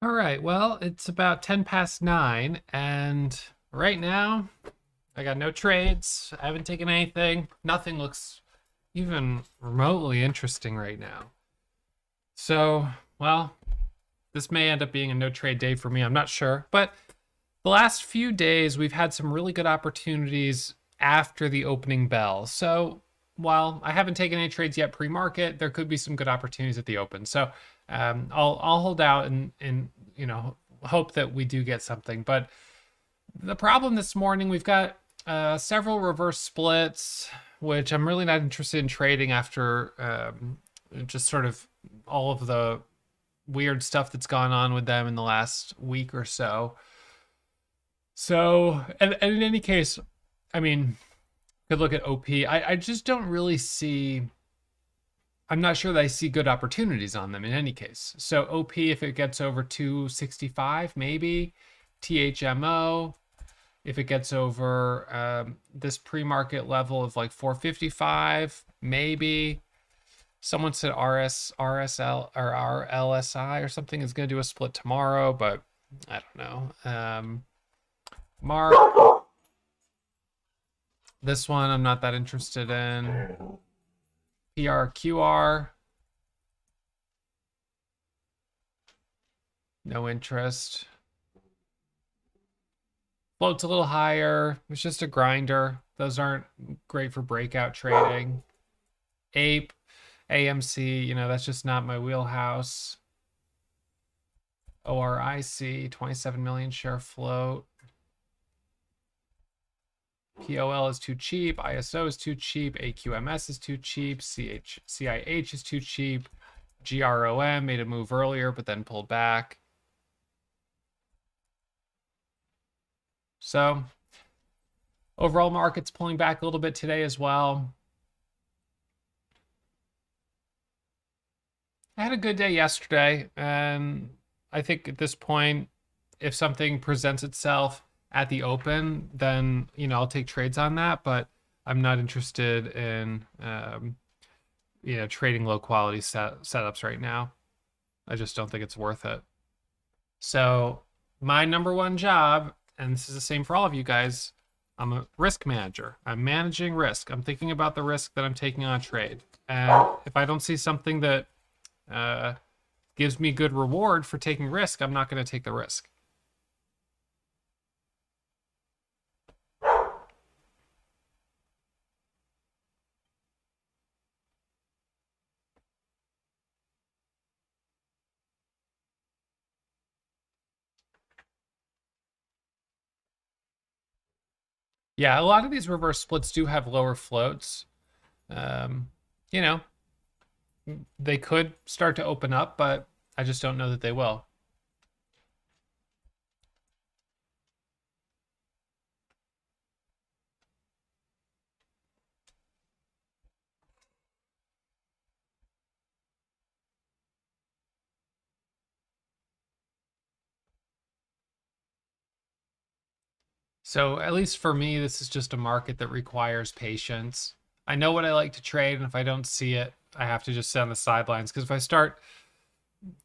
All right, well, it's about 10 past 9, and right now I got no trades. I haven't taken anything. Nothing looks even remotely interesting right now. So, well, this may end up being a no trade day for me. I'm not sure. But the last few days, we've had some really good opportunities after the opening bell. So, while I haven't taken any trades yet pre-market, there could be some good opportunities at the open. So, I'll hold out and hope that we do get something. But the problem this morning, we've got several reverse splits, which I'm really not interested in trading after just sort of all of the weird stuff that's gone on with them in the last week or so. So, and in any case, I mean, could look at OP. I just don't really see. I'm not sure that I see good opportunities on them in any case. So OP, if it gets over 265, maybe. THMO, if it gets over this pre-market level of like 455, maybe. Someone said RSL or RLSI or something is going to do a split tomorrow, but I don't know. Mark, this one I'm not that interested in. PRQR, no interest. Float's a little higher. It's just a grinder. Those aren't great for breakout trading. Ape, AMC, that's just not my wheelhouse. ORIC, 27 million share float. POL is too cheap. ISO is too cheap. AQMS is too cheap. CIH is too cheap. GROM made a move earlier, but then pulled back. So overall market's pulling back a little bit today as well. I had a good day yesterday, and I think at this point, if something presents itself at the open, then I'll take trades on that. But I'm not interested in trading low quality setups right now. I just don't think it's worth it. So my number one job, and this is the same for all of you guys, I'm a risk manager. I'm managing risk. I'm thinking about the risk that I'm taking on a trade. And if I don't see something that gives me good reward for taking risk, I'm not going to take the risk. Yeah, a lot of these reverse splits do have lower floats. Um, you know, they could start to open up, but I just don't know that they will. So at least for me, this is just a market that requires patience. I know what I like to trade, and if I don't see it, I have to just sit on the sidelines. Because if I start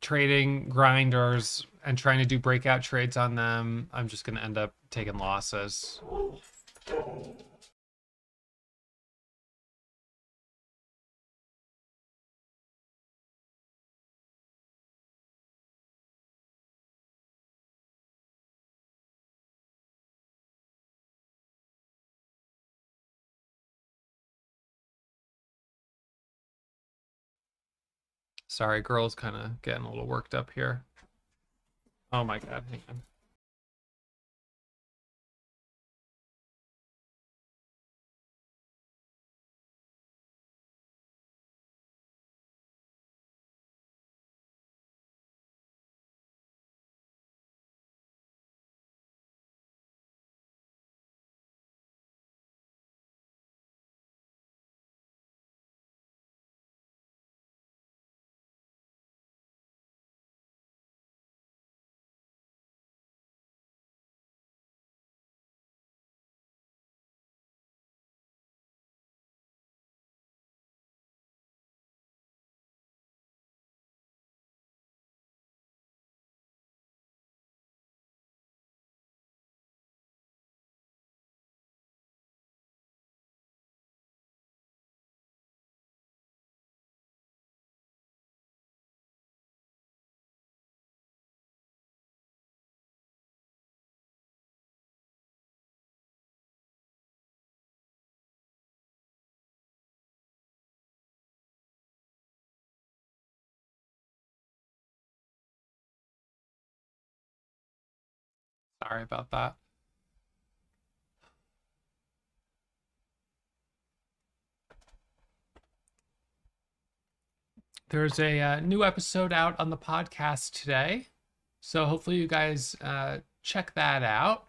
trading grinders and trying to do breakout trades on them, I'm just going to end up taking losses. Sorry, girl's kind of getting a little worked up here. Oh my God, hang on. Sorry about that. There's a new episode out on the podcast today, so hopefully you guys check that out.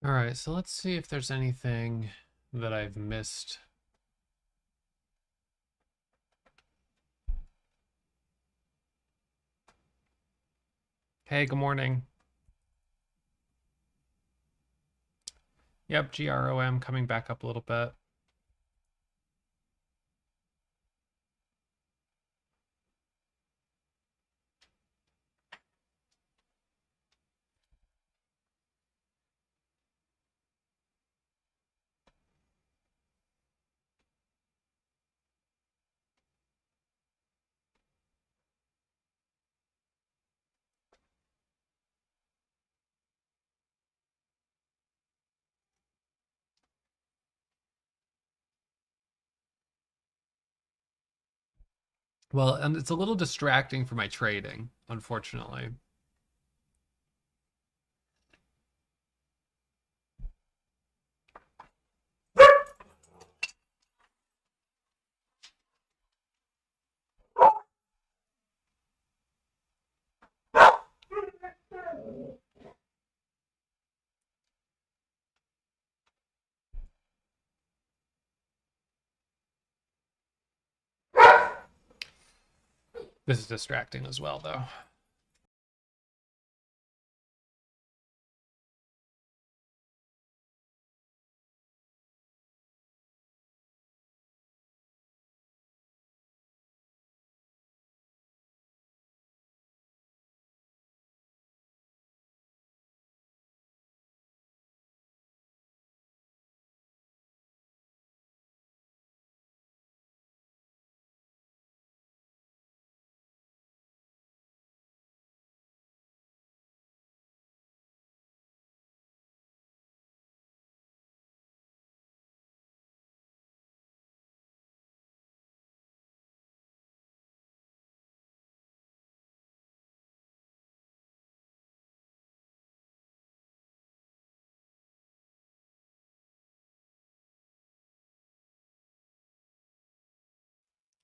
All right, so let's see if there's anything that I've missed. Hey, good morning. Yep, GROM coming back up a little bit. Well, and it's a little distracting for my trading, unfortunately. This is distracting as well, though.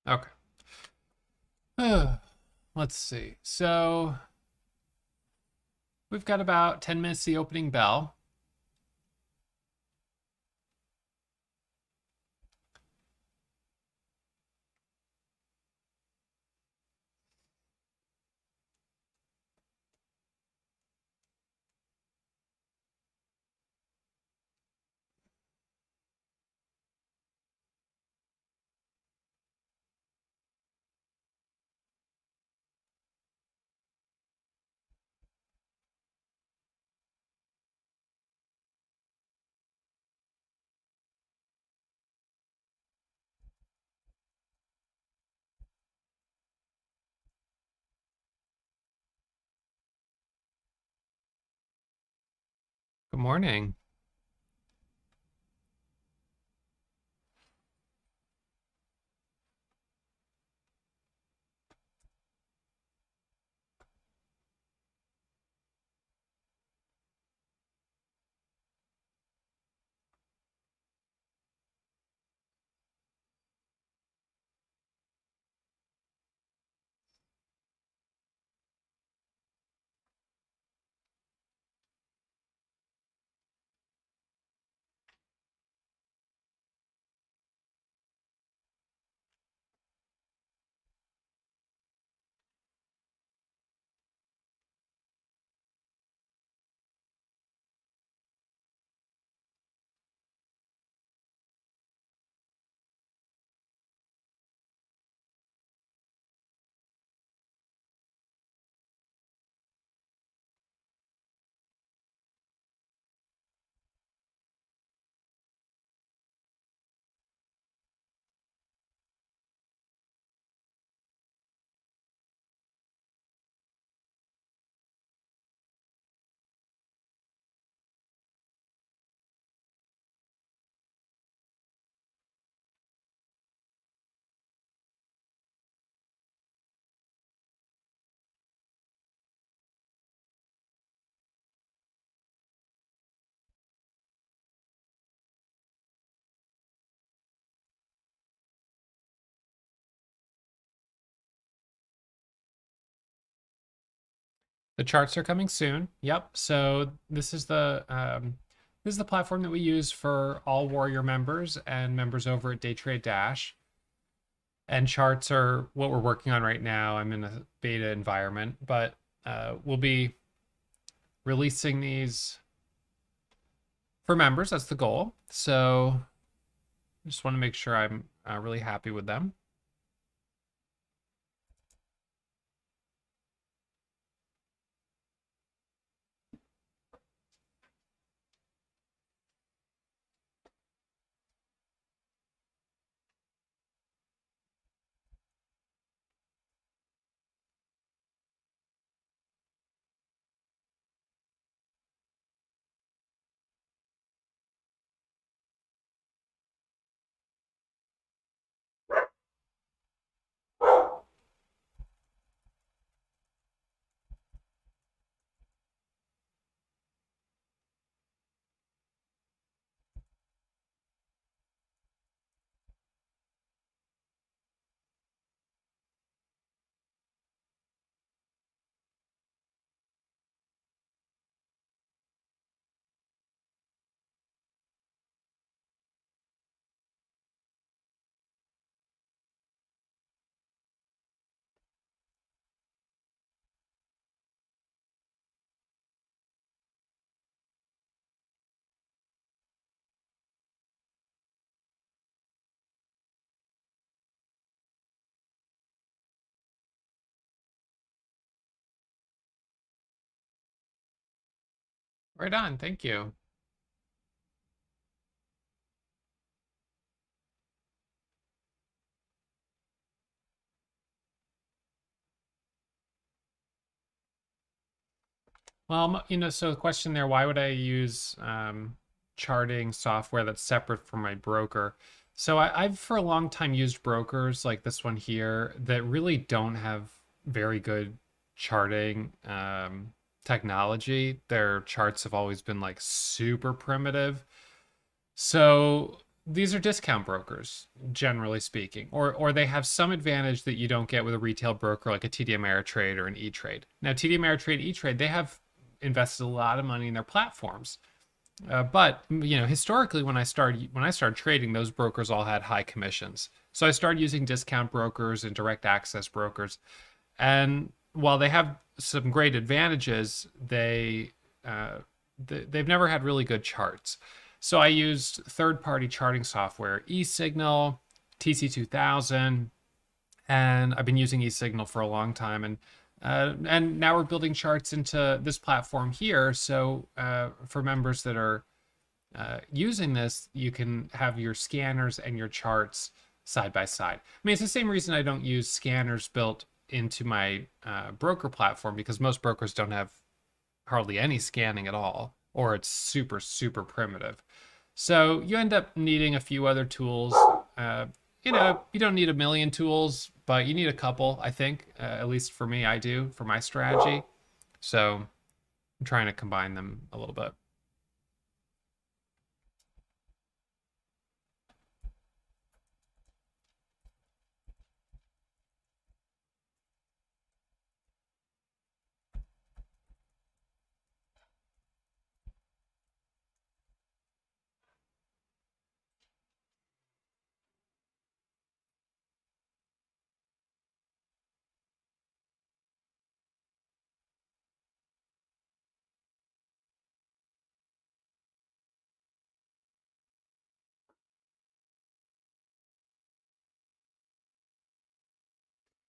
Okay. Let's see. So we've got about 10 minutes to the opening bell. Good morning. The charts are coming soon. Yep. So this is the platform that we use for all Warrior members and members over at Day Trade Dash. And charts are what we're working on right now. I'm in a beta environment, but we'll be releasing these for members. That's the goal. So I just want to make sure I'm really happy with them. Right on. Thank you. Well, so the question there, why would I use charting software that's separate from my broker? So I've for a long time used brokers like this one here that really don't have very good charting technology. Their charts have always been like super primitive. So these are discount brokers, generally speaking, or they have some advantage that you don't get with a retail broker like a TD Ameritrade or an E-Trade. Now, TD Ameritrade, E-Trade, they have invested a lot of money in their platforms. But historically, when I started trading, those brokers all had high commissions. So I started using discount brokers and direct access brokers. And while they have some great advantages, they've never had really good charts. So I used third-party charting software, eSignal, TC2000, and I've been using eSignal for a long time. And now we're building charts into this platform here. So for members that are using this, you can have your scanners and your charts side by side. I mean, it's the same reason I don't use scanners built into my broker platform, because most brokers don't have hardly any scanning at all, or it's super, super primitive. So you end up needing a few other tools. You don't need a million tools, but you need a couple, I think. At least for me, I do, for my strategy. So I'm trying to combine them a little bit.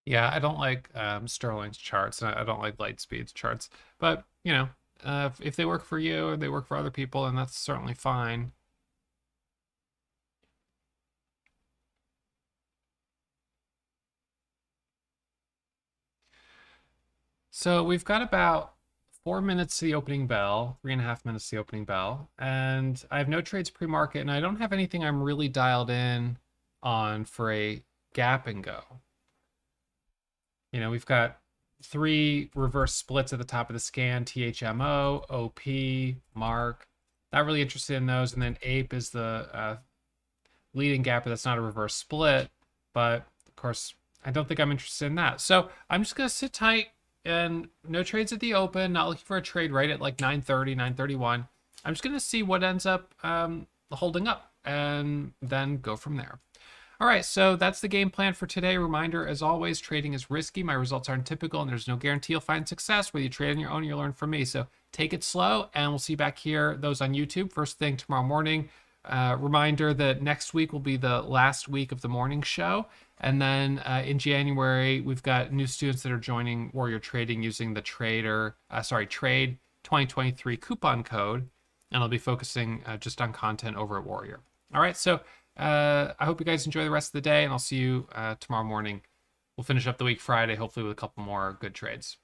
Yeah, I don't like Sterling's charts, and I don't like Lightspeed's charts. But, if they work for you or they work for other people, then that's certainly fine. So we've got about 4 minutes to the opening bell, 3.5 minutes to the opening bell, and I have no trades pre-market, and I don't have anything I'm really dialed in on for a gap and go. We've got 3 reverse splits at the top of the scan: THMO, OP, Mark. Not really interested in those. And then APE is the leading gapper that's not a reverse split, but of course I don't think I'm interested in that. So I'm just going to sit tight and no trades at the open, not looking for a trade right at like 9:30, 9:31. I'm just going to see what ends up holding up and then go from there. All right, so that's the game plan for today. Reminder, as always, trading is risky. My results aren't typical, and there's no guarantee you'll find success. Whether you trade on your own, you'll learn from me. So take it slow, and we'll see you back here, those on YouTube, first thing tomorrow morning. Reminder that next week will be the last week of the morning show. And then in January, we've got new students that are joining Warrior Trading using the Trade 2023 coupon code. And I'll be focusing just on content over at Warrior. All right, so I hope you guys enjoy the rest of the day, and I'll see you tomorrow morning. We'll finish up the week Friday, hopefully with a couple more good trades.